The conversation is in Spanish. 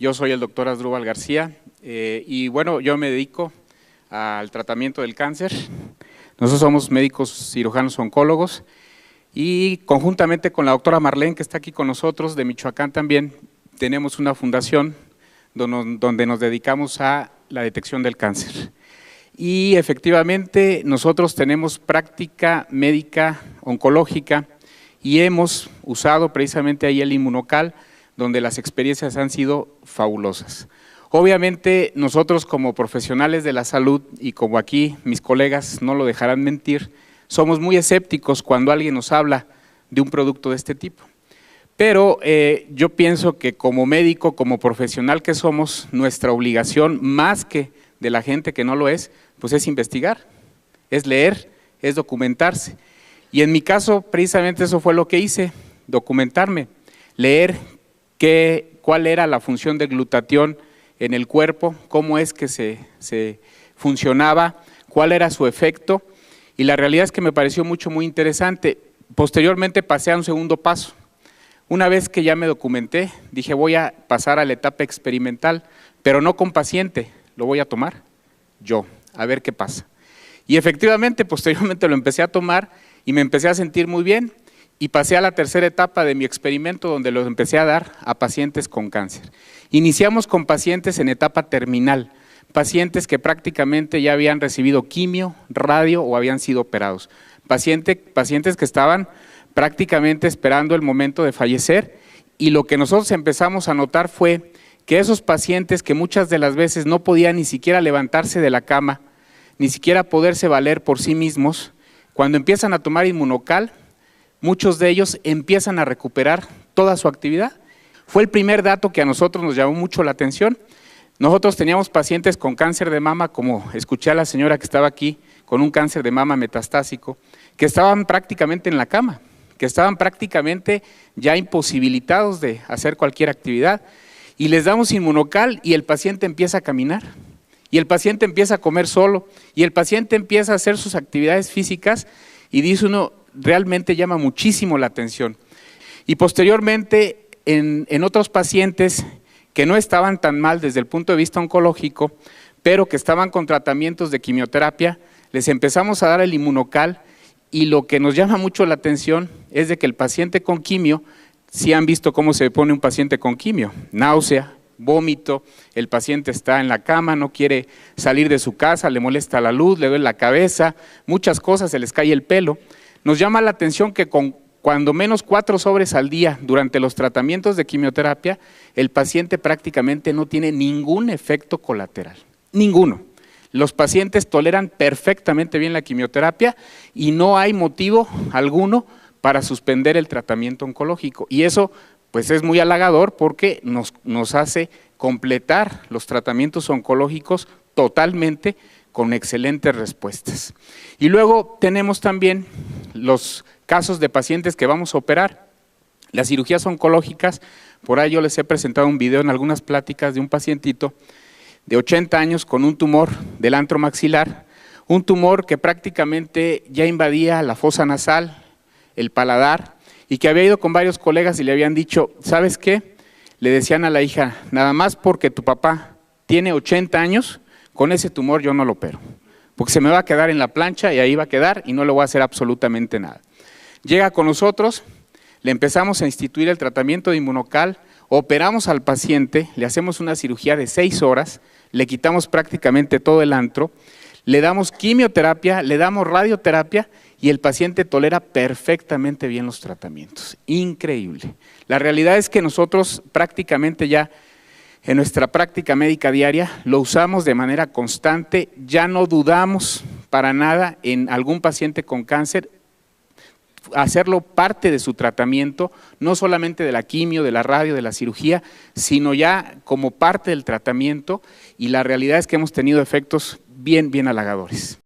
Yo soy el doctor Asdrúbal García y bueno, yo me dedico al tratamiento del cáncer. Nosotros somos médicos cirujanos oncólogos y conjuntamente con la doctora Marlene, que está aquí con nosotros, de Michoacán también, tenemos una fundación donde nos dedicamos a la detección del cáncer. Y efectivamente nosotros tenemos práctica médica oncológica y hemos usado precisamente ahí el Inmunocal, donde las experiencias han sido fabulosas. Obviamente nosotros como profesionales de la salud y como aquí mis colegas no lo dejarán mentir, somos muy escépticos cuando alguien nos habla de un producto de este tipo. Pero yo pienso que como médico, como profesional que somos, nuestra obligación, más que de la gente que no lo es, pues es investigar, es leer, es documentarse. Y en mi caso, precisamente eso fue lo que hice, documentarme, leer cuál era la función del glutatión en el cuerpo, cómo es que se funcionaba, cuál era su efecto, y la realidad es que me pareció muy interesante. Posteriormente pasé a un segundo paso. Una vez que ya me documenté, dije voy a pasar a la etapa experimental, pero no con paciente, lo voy a tomar yo, a ver qué pasa. Y efectivamente, posteriormente lo empecé a tomar y me empecé a sentir muy bien y pasé a la tercera etapa de mi experimento donde lo empecé a dar a pacientes con cáncer. Iniciamos con pacientes en etapa terminal, pacientes que prácticamente ya habían recibido quimio, radio o habían sido operados, pacientes que estaban prácticamente esperando el momento de fallecer, y lo que nosotros empezamos a notar fue que esos pacientes que muchas de las veces no podían ni siquiera levantarse de la cama, ni siquiera poderse valer por sí mismos, cuando empiezan a tomar Inmunocal, muchos de ellos empiezan a recuperar toda su actividad. Fue el primer dato que a nosotros nos llamó mucho la atención. Nosotros teníamos pacientes con cáncer de mama, como escuché a la señora que estaba aquí, con un cáncer de mama metastásico, que estaban prácticamente en la cama, que estaban prácticamente ya imposibilitados de hacer cualquier actividad, y les damos Inmunocal y el paciente empieza a caminar, y el paciente empieza a comer solo, y el paciente empieza a hacer sus actividades físicas, y dice uno, realmente llama muchísimo la atención. Y posteriormente, en otros pacientes que no estaban tan mal desde el punto de vista oncológico, pero que estaban con tratamientos de quimioterapia, les empezamos a dar el Inmunocal, y lo que nos llama mucho la atención es de que el paciente con quimio, si han visto cómo se pone un paciente con quimio, náusea, vómito, el paciente está en la cama, no quiere salir de su casa, le molesta la luz, le duele la cabeza, muchas cosas, se les cae el pelo. Nos llama la atención que con cuando menos 4 sobres al día durante los tratamientos de quimioterapia, el paciente prácticamente no tiene ningún efecto colateral, ninguno. Los pacientes toleran perfectamente bien la quimioterapia y no hay motivo alguno para suspender el tratamiento oncológico. Y eso pues es muy halagador porque nos hace completar los tratamientos oncológicos totalmente con excelentes respuestas. Y luego tenemos también los casos de pacientes que vamos a operar. Las cirugías oncológicas, por ahí yo les he presentado un video en algunas pláticas de un pacientito de 80 años con un tumor del antro maxilar, un tumor que prácticamente ya invadía la fosa nasal, el paladar, y que había ido con varios colegas y le habían dicho, ¿sabes qué? Le decían a la hija, nada más porque tu papá tiene 80 años, con ese tumor yo no lo opero, porque se me va a quedar en la plancha y ahí va a quedar y no le voy a hacer absolutamente nada. Llega con nosotros, le empezamos a instituir el tratamiento de Inmunocal, operamos al paciente, le hacemos una cirugía de 6 horas, le quitamos prácticamente todo el antro, le damos quimioterapia, le damos radioterapia y el paciente tolera perfectamente bien los tratamientos. Increíble. La realidad es que nosotros prácticamente ya en nuestra práctica médica diaria lo usamos de manera constante, ya no dudamos para nada en algún paciente con cáncer, hacerlo parte de su tratamiento, no solamente de la quimio, de la radio, de la cirugía, sino ya como parte del tratamiento, y la realidad es que hemos tenido efectos bien halagadores.